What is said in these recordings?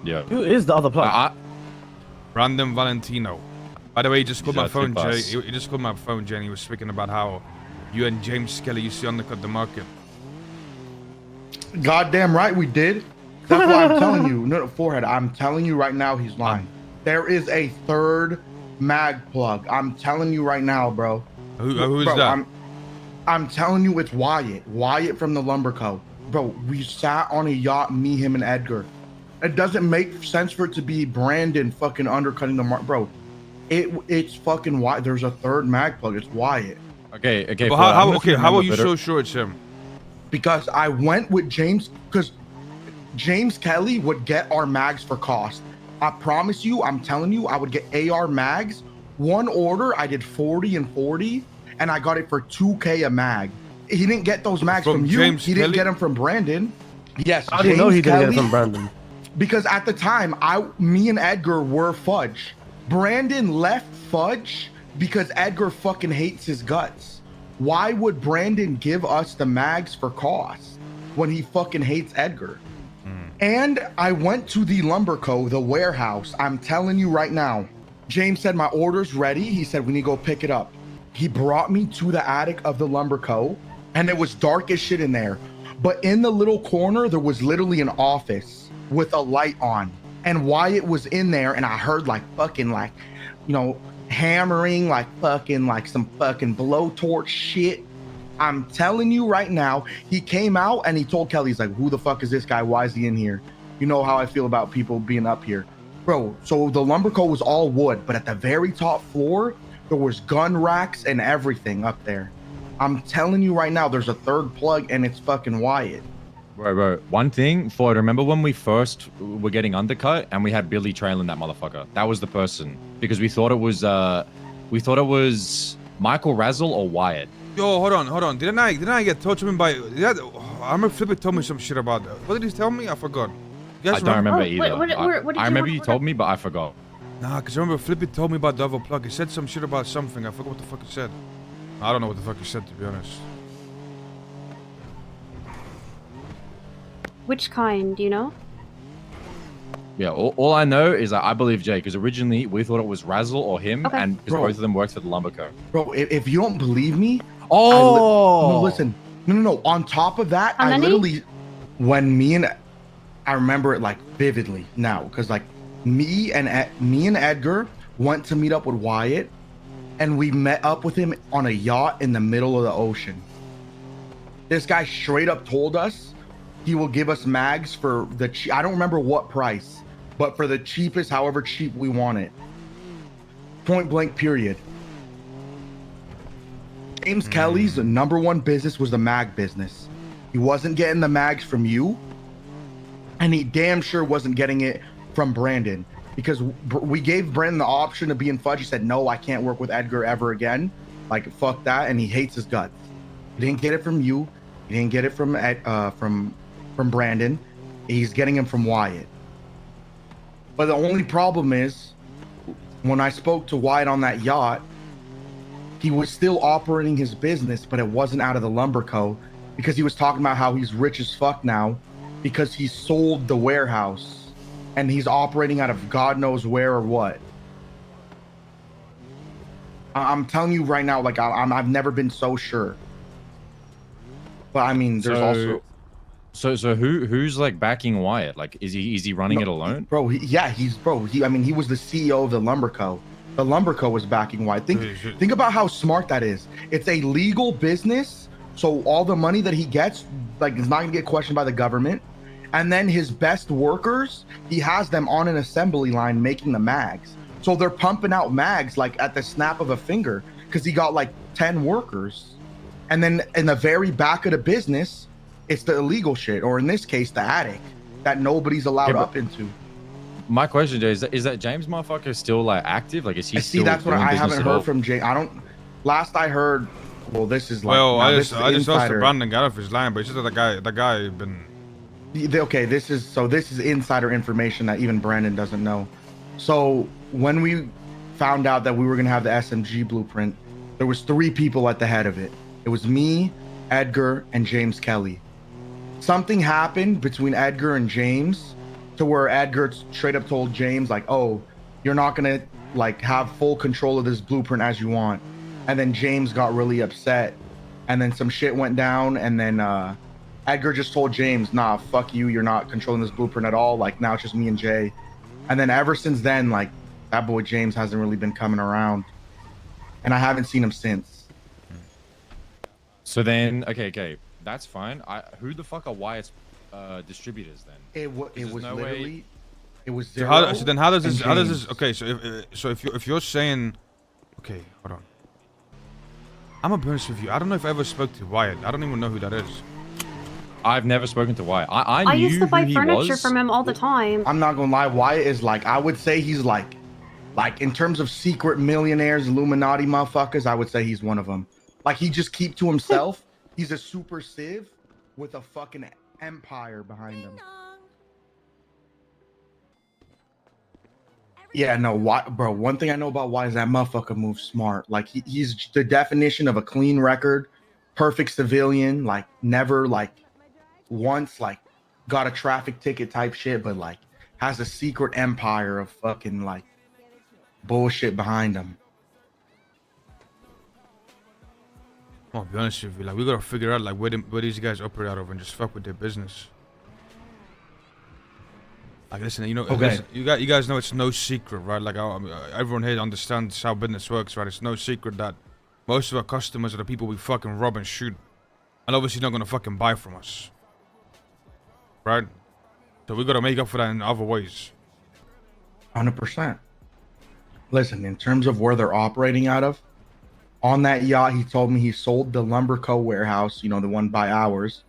Yeah. Who is the other plug? Brandon Valentino. By the way, he just called my phone, Jay. Cypress. He just called my phone, Jay, and he was speaking about how you and James Kelly used to undercut the market. Goddamn right we did. That's why I'm telling you. No, forehead. I'm telling you right now, he's lying. There is a third mag plug. I'm telling you right now, bro. Who is bro, that? I'm telling you, it's Wyatt. Wyatt from the Lumber Co. Bro, we sat on a yacht, me, him, and Edgar. It doesn't make sense for it to be Brandon fucking undercutting the market, bro. It's fucking Wyatt. There's a third mag plug. It's Wyatt. Okay. But how are you so sure it's him? Because I went with James, because James Kelly would get our mags for cost. I promise you, I'm telling you, I would get AR mags. One order, I did 40 and 40, and I got it for 2K a mag. He didn't get those mags from you. James He didn't Kelly? get them from Brandon. Yes, How do you know he didn't Kelly, get it from Brandon? because at the time, me and Edgar were Fudge. Brandon left Fudge because Edgar fucking hates his guts. Why would Brandon give us the mags for cost when he fucking hates Edgar? And I went to the Lumber Co., the warehouse. I'm telling you right now, James said, my order's ready. He said, we need to go pick it up. He brought me to the attic of the Lumber Co., and it was dark as shit in there. But in the little corner, there was literally an office with a light on. And Wyatt was in there, and I heard hammering, like some fucking blowtorch shit. I'm telling you right now, he came out and he told Kelly, he's like, who the fuck is this guy? Why is he in here? You know how I feel about people being up here. Bro, so the Lumber Co. was all wood, but at the very top floor, there was gun racks and everything up there. I'm telling you right now, there's a third plug and it's fucking Wyatt. Bro. One thing, Floyd, remember when we first were getting undercut and we had Billy trailing that motherfucker? That was the person. Because we thought it was Michael Razzle or Wyatt. Yo, hold on. Didn't I get told to him by? I remember Flippy told me some shit about that. What did he tell me? I forgot. You guys I don't remember Oh, either. what I remember you told me, but I forgot. Nah, cause I remember Flippy told me about the other plug. He said some shit about something. I forgot what the fuck he said. I don't know what the fuck he said, to be honest. Which kind, do you know? Yeah, all I know is that I believe Jay, because originally we thought it was Razzle or him, Okay. and because both of them worked for the Lumber Co. Bro, if you don't believe me, Oh! no, listen. No. On top of that, How I many? literally, I remember it like vividly now, because like me and Edgar went to meet up with Wyatt, and we met up with him on a yacht in the middle of the ocean. This guy straight up told us he will give us mags for I don't remember what price, but for the cheapest, however cheap we want it. Point blank, period. James Kelly's number one business was the mag business. He wasn't getting the mags from you, and he damn sure wasn't getting it from Brandon, because we gave Brandon the option to be in Fudge. He said, no, I can't work with Edgar ever again. Like, fuck that, and he hates his guts. He didn't get it from you. He didn't get it from Brandon. He's getting him from Wyatt. But the only problem is, when I spoke to Wyatt on that yacht, he was still operating his business, but it wasn't out of the Lumber Co. because he was talking about how he's rich as fuck now because he sold the warehouse and he's operating out of God knows where or what. I'm telling you right now, like I've never been so sure. But I mean, there's also. So who's like backing Wyatt? Like, is he running it alone? Bro, he was the CEO of the Lumber Co. The Lumber Co. was backing Wyatt. Think about how smart that is. It's a legal business, so all the money that he gets, like, is not gonna get questioned by the government. And then his best workers, he has them on an assembly line making the mags. So they're pumping out mags like at the snap of a finger because he got like 10 workers. And then in the very back of the business, it's the illegal shit, or in this case, the attic that nobody's allowed up into. My question, Jay, is that James motherfucker still like active? Like, is he still? See, that's what I haven't heard from Jay. Last I heard, well, this is like. Well, I just asked the Brandon guy if he's lying, but he said that the guy been. Okay, this is insider information that even Brandon doesn't know. So when we found out that we were gonna have the SMG blueprint, there was 3 people at the head of it. It was me, Edgar, and James Kelly. Something happened between Edgar and James to where Edgar straight up told James like, oh, you're not gonna like have full control of this blueprint as you want. And then James got really upset, and then some shit went down, and then Edgar just told James, nah, fuck you, you're not controlling this blueprint at all. Like now it's just me and Jay. And then ever since then, like that boy James hasn't really been coming around, and I haven't seen him since. So then, okay, that's fine. Who the fuck are Wyatt's distributors then? It was no literally, way... it was So, zero. so then how does this? and How does James. this? Okay, so if you're saying, okay, hold on. I'm gonna be honest with you. I don't know if I ever spoke to Wyatt. I don't even know who that is. I've never spoken to Wyatt. I knew used to buy who he furniture was. from him all the time. I'm not gonna lie, Wyatt is like, I would say he's like in terms of secret millionaires, Illuminati motherfuckers, I would say he's one of them. Like he just keep to himself. He's a super civ with a fucking empire behind him. Yeah, no, why, bro? One thing I know about Wyatt is that motherfucker moves smart. Like he's the definition of a clean record, perfect civilian. Like never like once like got a traffic ticket type shit, but like has a secret empire of fucking like bullshit behind him. I'll be honest with you. Like we gotta figure out like where these guys operate out of and just fuck with their business. Like listen, you know, Okay. listen, you guys know it's no secret, right? Like I mean, everyone here understands how business works, right? It's no secret that most of our customers are the people we fucking rob and shoot, and obviously not gonna fucking buy from us, right? So we gotta make up for that in other ways. 100%. Listen, in terms of where they're operating out of, on that yacht, he told me he sold the Lumberco warehouse, you know, the one by ours,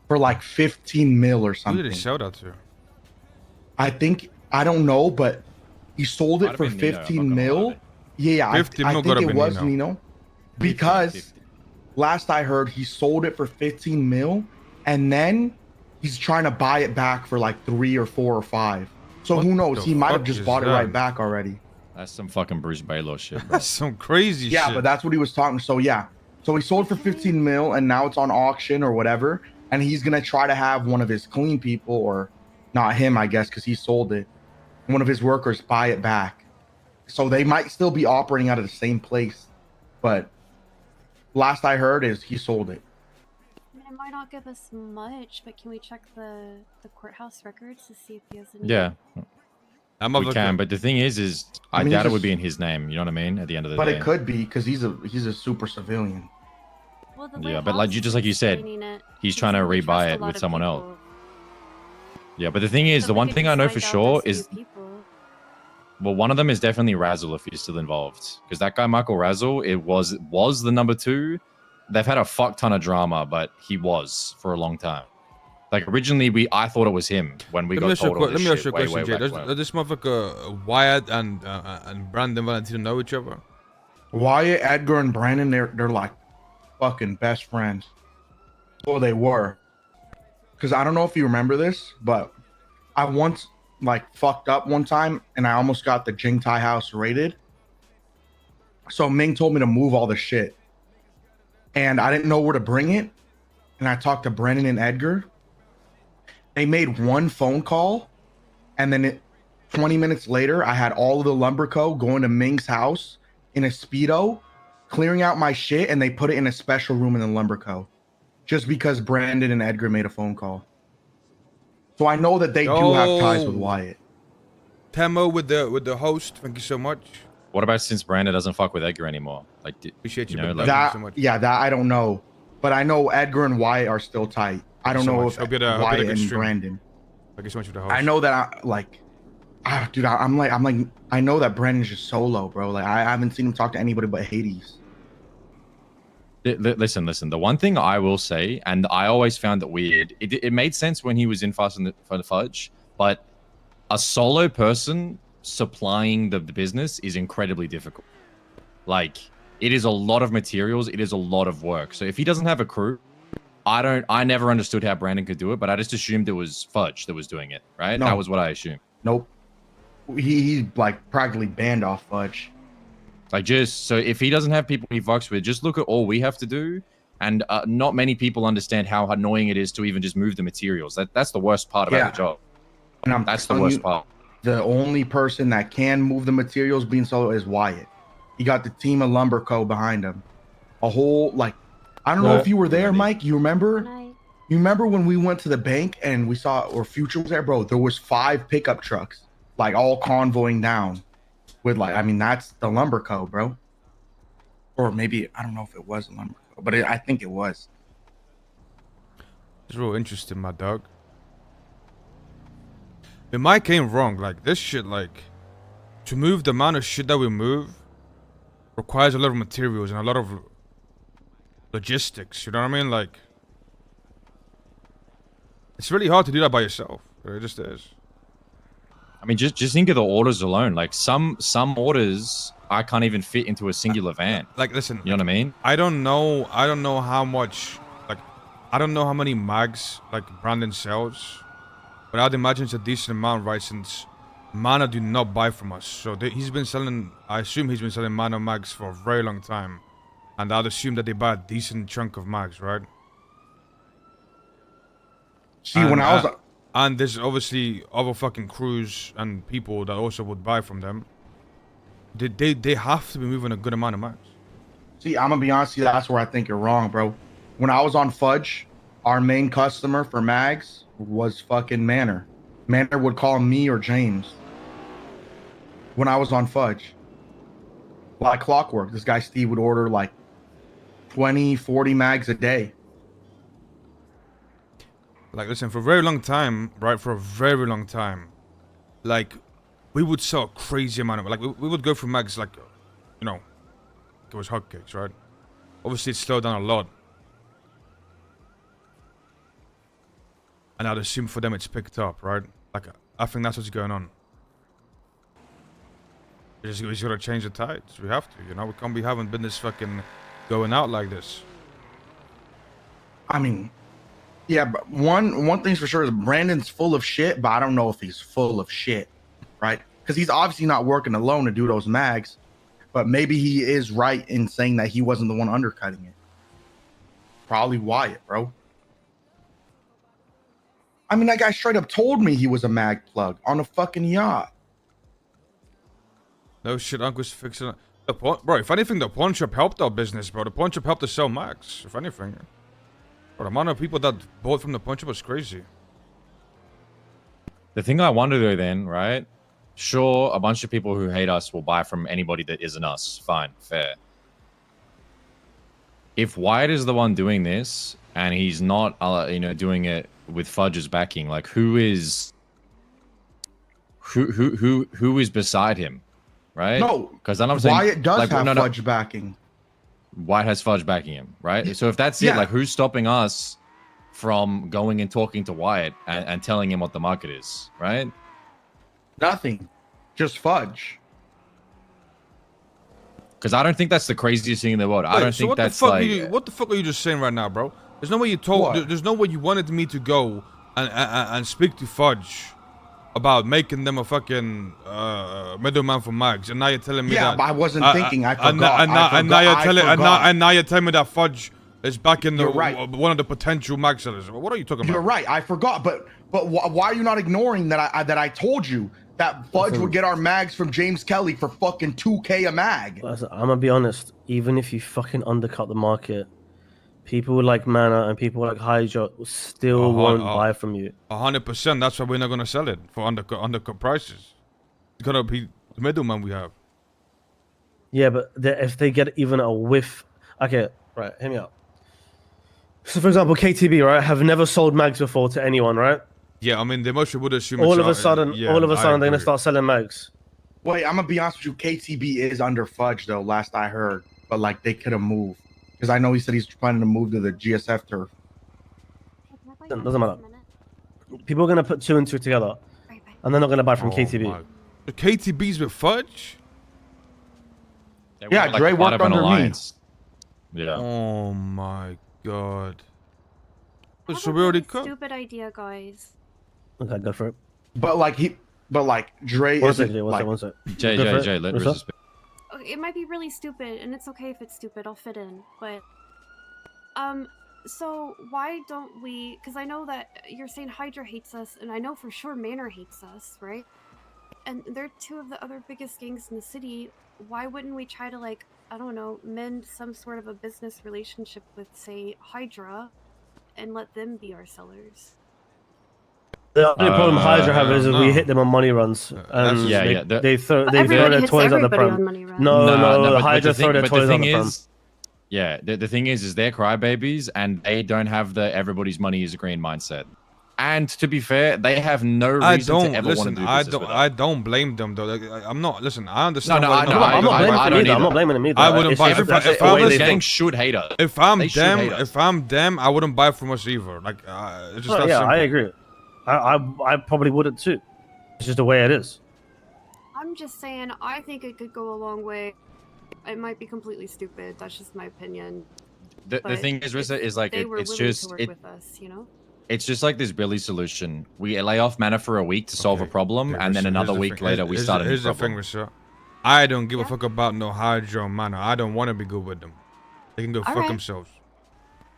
for like 15 mil or Who something. did he sell that to? I think, I don't know, but he sold Might it have for been Nino, I'm 15 not gonna mil. lie. Yeah, 50 I mil think gotta it be was Nino. Nino. Because 50. last I heard, he sold it for 15 mil, and then he's trying to buy it back for like 3 or 4 or 5. So What who knows? the He might have fuck just is bought it that? right back already. That's some fucking Bruce Baylor shit, bro. That's some crazy Yeah, shit. but that's what he was talking. So yeah, so he sold for 15 mil, and now it's on auction or whatever. And he's gonna try to have one of his clean people, or not him, I guess, because he sold it. One of his workers buy it back. So they might still be operating out of the same place, but last I heard is he sold it. I mean, it might not give us much, but can we check the courthouse records to see if he has any? Yeah, That we motherfucker- can. But the thing is I I mean, doubt he's it would a- be in his name. You know what I mean? At the end of the But day. it could be because he's a super civilian. Well, the Yeah, way but like Hobbs you is just like you said, explaining it, he's he trying to doesn't really trust rebuy a it lot with of someone else. people. Yeah, but the thing is, So the we one could thing just I know find for out sure there's is, few people. well, one of them is definitely Razzle if he's still involved, because that guy Michael Razzle, it was the number 2. They've had a fuck ton of drama, but he was for a long time. Like originally, I thought it was him when we Let me got ask you a told all que- this let me ask shit you a way, question, way Jay. back Does when. this motherfucker Wyatt and Brandon Valentino know each other? Wyatt, Edgar, and Brandon, they're like fucking best friends. Well, they were. Because I don't know if you remember this, but I once like fucked up one time and I almost got the Jing Tai house raided. So Ming told me to move all the shit. And I didn't know where to bring it. And I talked to Brennan and Edgar. They made one phone call. And then 20 minutes later, I had all of the Lumberco going to Ming's house in a Speedo, clearing out my shit, and they put it in a special room in the Lumberco. Just because Brandon and Edgar made a phone call. So I know that they do have ties with Yo. Wyatt. Temo with the host. Thank you so much. What about since Brandon doesn't fuck with Edgar anymore? Like, Appreciate you, know, but like- thank you That, so much. yeah, that I don't know. But I know Edgar and Wyatt are still tight. I don't so know much. if Hope you had a Wyatt good and stream. Brandon. Thank you so much for the host. I know that dude, I'm like, I know that Brandon's just solo, bro. Like I haven't seen him talk to anybody but Hades. Listen. The one thing I will say, and I always found it weird, it made sense when he was in Fast and the Fudge, but a solo person supplying the business is incredibly difficult. Like, it is a lot of materials, it is a lot of work. So if he doesn't have a crew, I never understood how Brandon could do it, but I just assumed it was Fudge that was doing it, right? No. That was what I assumed. Nope. He's like practically banned off Fudge. Like, just so if he doesn't have people he fucks with, just look at all we have to do. And not many people understand how annoying it is to even just move the materials. That's the worst part about Yeah. the job. And I'm That's the telling worst you, part. the only person that can move the materials being solo is Wyatt. He got the team of Lumber Co. behind him. A whole, like, I don't know if you were there, Mike. You remember? Good night. You remember when we went to the bank and we saw, or Future was there, bro? There was 5 pickup trucks, like all convoying down with, like, I mean, that's the Lumber Co., bro. Or maybe, I don't know if it was a Lumber Co., but I think it was. It's real interesting, my dog. It might came wrong. Like, this shit, like, to move the amount of shit that we move requires a lot of materials and a lot of logistics. You know what I mean? Like, it's really hard to do that by yourself. It just is. I mean, just think of the orders alone. Like some orders I can't even fit into a singular van. Like, listen. You know what I mean? I don't know how much. Like, I don't know how many mags like Brandon sells, but I'd imagine it's a decent amount, right? Since Manor do not buy from us, so he's been selling. I assume he's been selling Manor mags for a very long time, and I'd assume that they buy a decent chunk of mags, right? See, when I was... and there's obviously other fucking crews and people that also would buy from them. They have to be moving a good amount of mags. See, I'm gonna be honest with you, that's where I think you're wrong, bro. When I was on Fudge, our main customer for mags was fucking Manor. Manor would call me or James when I was on Fudge. Like clockwork. This guy Steve would order like 20, 40 mags a day. Like, listen, for a very long time, right? For a very long time, like, we would sell a crazy amount of, like, we would go for mags, like, you know, it was hotcakes, right? Obviously, it's slowed down a lot. And I'd assume for them it's picked up, right? Like, I think that's what's going on. We just gotta change the tides. We have to, you know? We can't be having business fucking going out like this. I mean, yeah, but one thing's for sure is Brandon's full of shit, but I don't know if he's full of shit, right? Because he's obviously not working alone to do those mags, but maybe he is right in saying that he wasn't the one undercutting it. Probably Wyatt, bro. I mean, that guy straight up told me he was a mag plug on a fucking yacht. No shit, Uncle's fixing it. Bro, if anything, the pawn shop helped our business, bro. The pawn shop helped us sell mags, if anything. Bro, the amount of people that bought from the pawn shop was crazy. The thing I wonder though then, right? Sure, a bunch of people who hate us will buy from anybody that isn't us. Fine, fair. If Wyatt is the one doing this and he's not, you know, doing it with Fudge's backing, like who is beside him, right? No, because I'm saying Wyatt does like, have Fudge backing. Wyatt has Fudge backing him, right? So if that's it, like who's stopping us from going and talking to Wyatt and telling him what the market is, right? Nothing, just Fudge. Because I don't think that's the craziest thing in the world. Wait, I don't so think what that's the fuck like... what the fuck are you just saying right now, bro? There's no way you told. There's no way you wanted me to go and speak to Fudge about making them a fucking middleman for mags, and now you're telling me that. Yeah, but I wasn't thinking. I forgot. And now you're telling me that Fudge is back in the one of the potential mag sellers. What are you talking about? You're right. I forgot. But why are you not ignoring that? I told you that Fudge would get our mags from James Kelly for fucking 2K a mag. I'm gonna be honest. Even if you fucking undercut the market, people like Manor and people like Hydra still won't buy from you. 100%. That's why we're not gonna sell it for undercut prices. It's gonna be the middleman we have. Yeah, but if they get even a whiff, okay, right, hear me out. So, for example, KTB, right, have never sold mags before to anyone, right? Yeah, I mean, they mostly would assume. All of a sudden, they're gonna start selling mags. Wait, I'm gonna be honest with you. KTB is under Fudge though. Last I heard, but like they could have moved because I know he said he's planning to move to the GSF turf. Doesn't matter. People are gonna put 2 and 2 together, and they're not gonna buy from KTB. The KTB's with Fudge. Yeah, like Dre worked under me. Yeah. Oh my god. So we a already really cut. Stupid idea, guys. Okay, go for it. But Dre isn't one sec. Jay, let her speak. Okay, it might be really stupid, and it's okay if it's stupid. I'll fit in, but So why don't we? Because I know that you're saying Hydra hates us, and I know for sure Manor hates us, right? And they're two of the other biggest gangs in the city. Why wouldn't we try to, like, I don't know, mend some sort of a business relationship with, say, Hydra, and let them be our sellers? The only problem Hydra have is no. we hit them on money runs, and Yeah, they throw But they throw everybody their hits toys at the everybody prom. on money runs. No, but Hydra throw their toys at the prom. Yeah, the thing is they're crybabies and they don't have the everybody's money is green mindset. And to be fair, they have no reason to ever want to do business with us. I don't blame them though. Like, I'm not. Listen, I understand. No, why they're I'm not blaming buying them either. I'm not blaming them either. I wouldn't buy if I was gang should hate us. If I'm them, I wouldn't buy from us either. Like, it's just that simple. I agree. I probably wouldn't too. It's just the way it is. I'm just saying, I think it could go a long way. It might be completely stupid. That's just my opinion. The thing is, Rissa, is like it's just with us, you know? It's just like this Billy solution. We lay off Manor for a week to solve a problem, and then another week later we start a new problem. Here's the thing, Rissa. I don't give a fuck about no Hydra or Manor. I don't want to be good with them. They can go fuck themselves.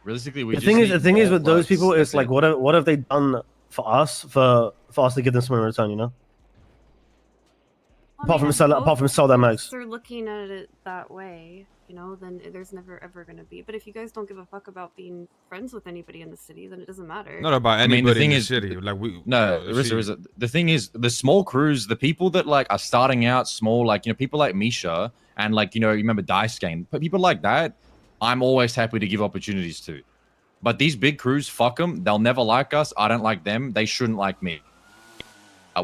Realistically, the thing is with those people, it's like what have they done for us for us to give them something in return, you know? Apart from sell their mags. They're looking at it that way, you know, then there's never ever going to be. But if you guys don't give a fuck about being friends with anybody in the city, then it doesn't matter. Not about anybody in the city. Like Rissa, the thing is, the small crews, the people that like are starting out small, like, you know, people like Misha and like, you know, you remember GulagGang, but people like that, I'm always happy to give opportunities to. But these big crews, fuck them. They'll never like us. I don't like them. They shouldn't like me.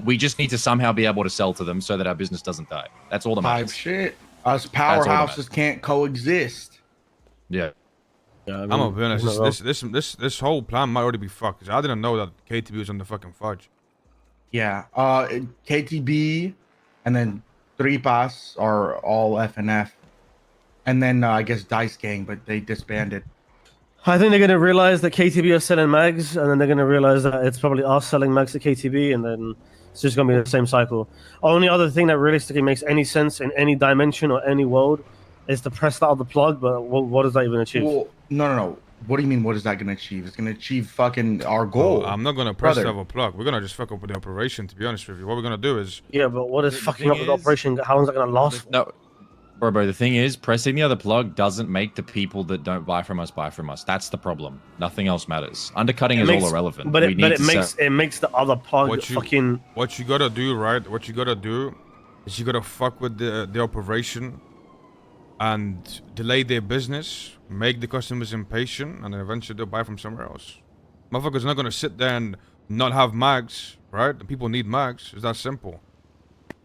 We just need to somehow be able to sell to them so that our business doesn't die. That's all that matters. Shit. Us powerhouses can't coexist. Yeah. Yeah, I'm gonna be honest. This whole plan might already be fucked. I didn't know that KTB was on the fucking fudge. Yeah. KTB, and then Tripas are all FNF, and then I guess Dice Gang, but they disbanded. I think they're gonna realize that KTB are selling mags, and then they're gonna realize that it's probably us selling mags to KTB, and then it's just gonna be the same cycle. Only other thing that realistically makes any sense in any dimension or any world is to press that other plug, but what does that even achieve? Well, no. What do you mean? What is that gonna achieve? It's gonna achieve fucking our goal. I'm not gonna press the other plug. We're gonna just fuck up with the operation. To be honest with you, what we're gonna do is but what is fucking up with the operation? How long is that gonna last? No. Bro, the thing is, pressing the other plug doesn't make the people that don't buy from us buy from us. That's the problem. Nothing else matters. Undercutting is all irrelevant. But it makes the other plug fucking. What you gotta do, right? What you gotta do is you gotta fuck with the operation and delay their business, make the customers impatient, and then eventually they'll buy from somewhere else. Motherfuckers not gonna sit there and not have mags, right? The people need mags. It's that simple.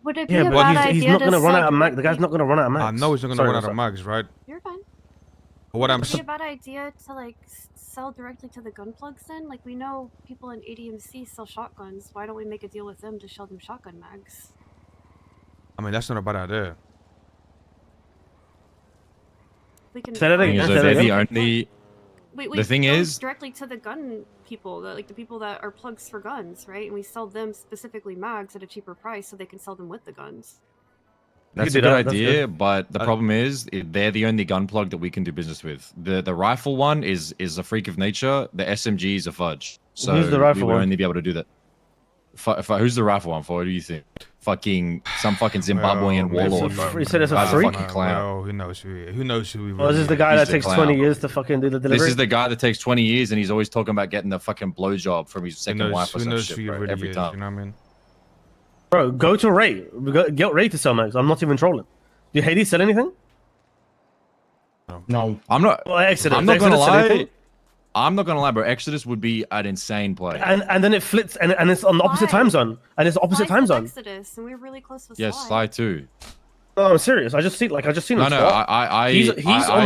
Would it be a bad idea he's not going to run out of mags. The guy's not going to run out of mags. I know he's not going to run out of mags, right? You're fine. But what I'm Would it be a bad idea to like sell directly to the gun plugs then? Like we know people in ADMC sell shotguns. Why don't we make a deal with them to sell them shotgun mags? I mean, that's not a bad idea. We can. Say that again. The thing is, directly to the gun people, the people that are plugs for guns, right? And we sell them specifically mags at a cheaper price so they can sell them with the guns. That's a good idea, but the problem is they're the only gun plug that we can do business with. The rifle one is a freak of nature. The SMG is a fudge. So who's the rifle we will one? only be able to do that. Who's the rifle one for? What do you think? Some fucking Zimbabwean warlord. You said it's a freak? Well, who knows who we this is the guy that takes 20 years to fucking do the delivery? This is the guy that takes 20 years and he's always talking about getting the fucking blowjob from his second wife or some shit, bro, every time. You know what I mean? Bro, go to Ray. Get Ray to sell mags. I'm not even trolling. Do Hades sell anything? No. I'm not. Well, Exodus. I'm not Exodus gonna lie. anything? I'm not gonna lie, bro. Exodus would be an insane play. And then it flips and it's on the opposite time zone. And it's the opposite time zone. Exodus, and we're really close with Yes, Sly too. No, I'm serious. I just seen him. He's on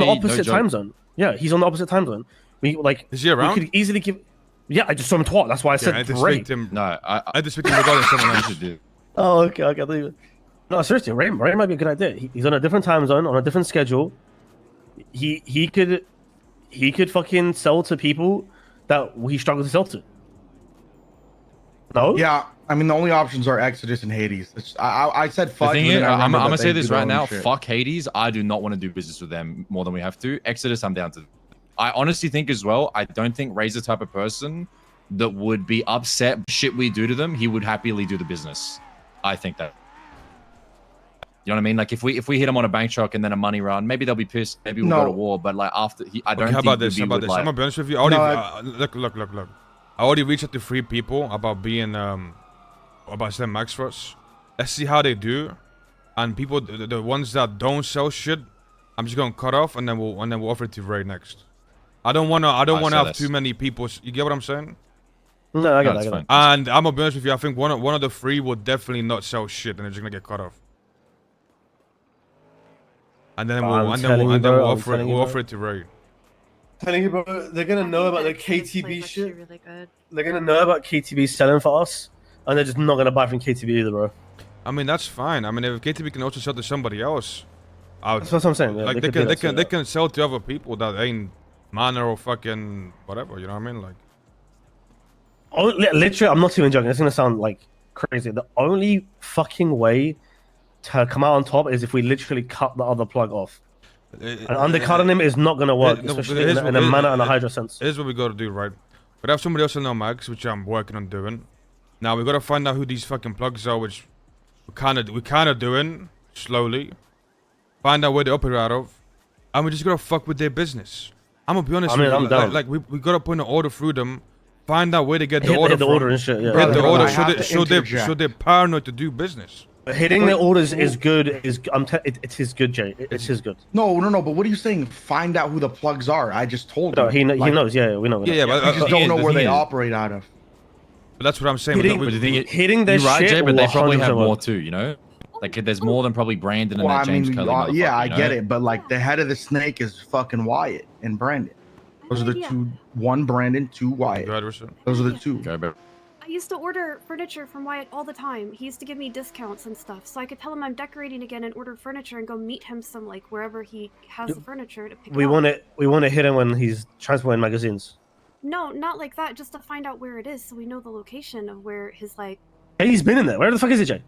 the opposite time zone. Yeah, he's on the opposite time zone. Is he around? We could easily give. Yeah, I just saw him twat. That's why I said Ray. No, I just picked him regarding someone else. Oh, okay. No, seriously, Ray might be a good idea. He's on a different time zone, on a different schedule. He could fucking sell to people that we struggle to sell to. No? Yeah, I mean the only options are Exodus and Hades. I said fudge. The thing is, I'm gonna say this right now. Fuck Hades. I do not want to do business with them more than we have to. Exodus, I'm down to. I honestly think as well, I don't think Ray's the type of person that would be upset shit we do to them. He would happily do the business. I think that. You know what I mean? Like if we hit him on a bank truck and then a money run, maybe they'll be pissed. Maybe we'll go to war. But like after, I don't Okay, how think about this? How would about this? like. I'm gonna be honest with you. I already, look. I already reached out to 3 people about being about selling max for us. Let's see how they do, and people, the ones that don't sell shit, I'm just gonna cut off, and then we'll offer it to Ray next. I don't wanna have too many people. You get what I'm saying? No, I get it. And I'm gonna be honest with you. I think one of the 3 will definitely not sell shit, and they're just gonna get cut off. And then we'll offer it to Ray. Telling you, bro, they're gonna know about the KTB shit. Really good. They're gonna know about KTB selling for us, and they're just not gonna buy from KTB either, bro. I mean, that's fine. I mean, if KTB can also sell to somebody else, that's what I'm saying. Yeah, like they can sell to other people that ain't Manor or fucking whatever. You know what I mean? Like, literally, I'm not even joking. It's gonna sound like crazy. The only fucking way to come out on top is if we literally cut the other plug off. And undercutting him is not gonna work, especially in a Manor and a Hydra sense. Here's what we gotta do, right? We have somebody else in our mags, which I'm working on doing. Now we gotta find out who these fucking plugs are, which we're kind of doing slowly. Find out where they operate out of, and we just gotta fuck with their business. I'm gonna be honest. I'm down. Like we gotta put an order through them. Find out where they get the order from. Order and shit. Yeah. Get the order. So they're paranoid to do business. Hitting the orders is good. It is good, Jay. It is good. No. But what are you saying? Find out who the plugs are. I just told No, him. he knows. Yeah, we know. But I just don't know where they operate out of. But that's what I'm saying. Hitting their You're right, shit, Jay, but they probably have more work. too. You know, like there's more than probably Brandon and Well, that James Kelly. yeah, I get it, but like the head of the snake is fucking Wyatt and Brandon. Those are the 2. 1 Brandon, 2 Wyatt. Those are the 2. I used to order furniture from Wyatt all the time. He used to give me discounts and stuff, so I could tell him I'm decorating again and order furniture and go meet him some like wherever he has the furniture to pick up. We want to hit him when he's transporting magazines. No, not like that. Just to find out where it is, so we know the location of where his like. Hey, he's been in there. Where the fuck is he, Jay?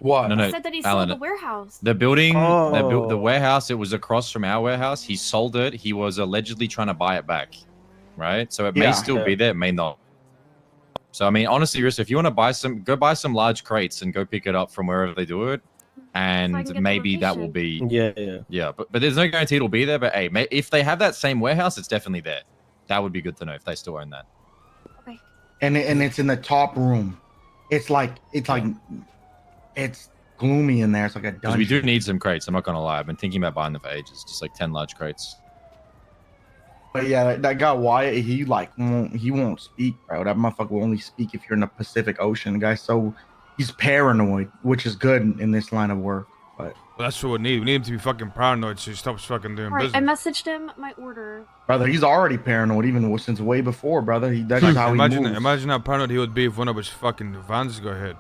What? No, He said that he sold the warehouse. The building, the warehouse. It was across from our warehouse. He sold it. He was allegedly trying to buy it back, right? So it may still be there, it may not. So I mean, honestly, Rissa, if you want to buy go buy some large crates and go pick it up from wherever they do it, and maybe that will be. Yeah. But there's no guarantee it'll be there. But hey, if they have that same warehouse, it's definitely there. That would be good to know if they still own that. Okay. And it's in the top room. It's gloomy in there. It's like a dungeon. Because we do need some crates. I'm not gonna lie. I've been thinking about buying them for ages. Just like 10 large crates. But yeah, that guy Wyatt, he won't speak, bro. That motherfucker will only speak if you're in the Pacific Ocean, guys. So he's paranoid, which is good in this line of work. But that's what we need. We need him to be fucking paranoid so he stops fucking doing business. I messaged him my order. Brother, he's already paranoid even since way before, brother. That's just how he moves. Imagine how paranoid he would be if one of his fucking vans go ahead.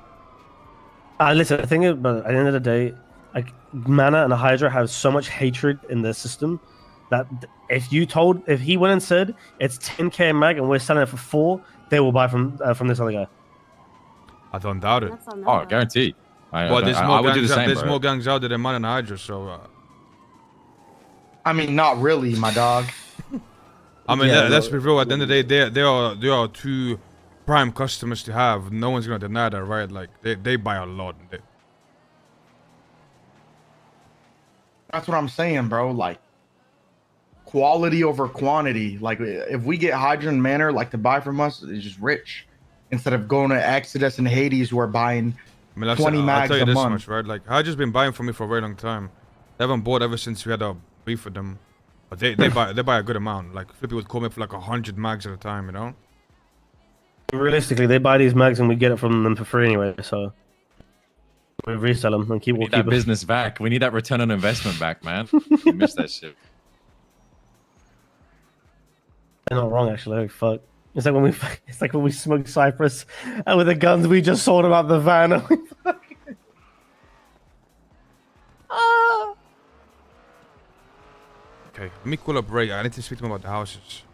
Listen, the thing is, but at the end of the day, like Manor and Hydra have so much hatred in their system that if he went and said it's 10k a mag and we're selling it for 4, they will buy from this other guy. I don't doubt it. Oh, guaranteed. There's more gangs out there than Manor and Hydra, so. I mean, not really, my dog. I mean, let's be real. At the end of the day, they are 2 prime customers to have. No one's gonna deny that, right? Like they buy a lot. That's what I'm saying, bro. Like quality over quantity. Like if we get Hydra and Manor like to buy from us, it's just rich. Instead of going to Exodus and Hades, who are buying 20 mags I'll tell you a this month. Much, right? Like Hydra's been buying from me for a very long time. They haven't bought ever since we had a beef with them. But they buy a good amount. Like Flippy would call me for like 100 mags at a time, you know? Realistically, they buy these mags and we get it from them for free anyway, so we resell them and keep that business back. We need that return on investment back, man. We missed that shit. They're not wrong, actually. Oh, fuck. It's like when we smoked Cypress and with the guns we just sold them out the van. Okay, let me call up Ray. I need to speak to him about the houses.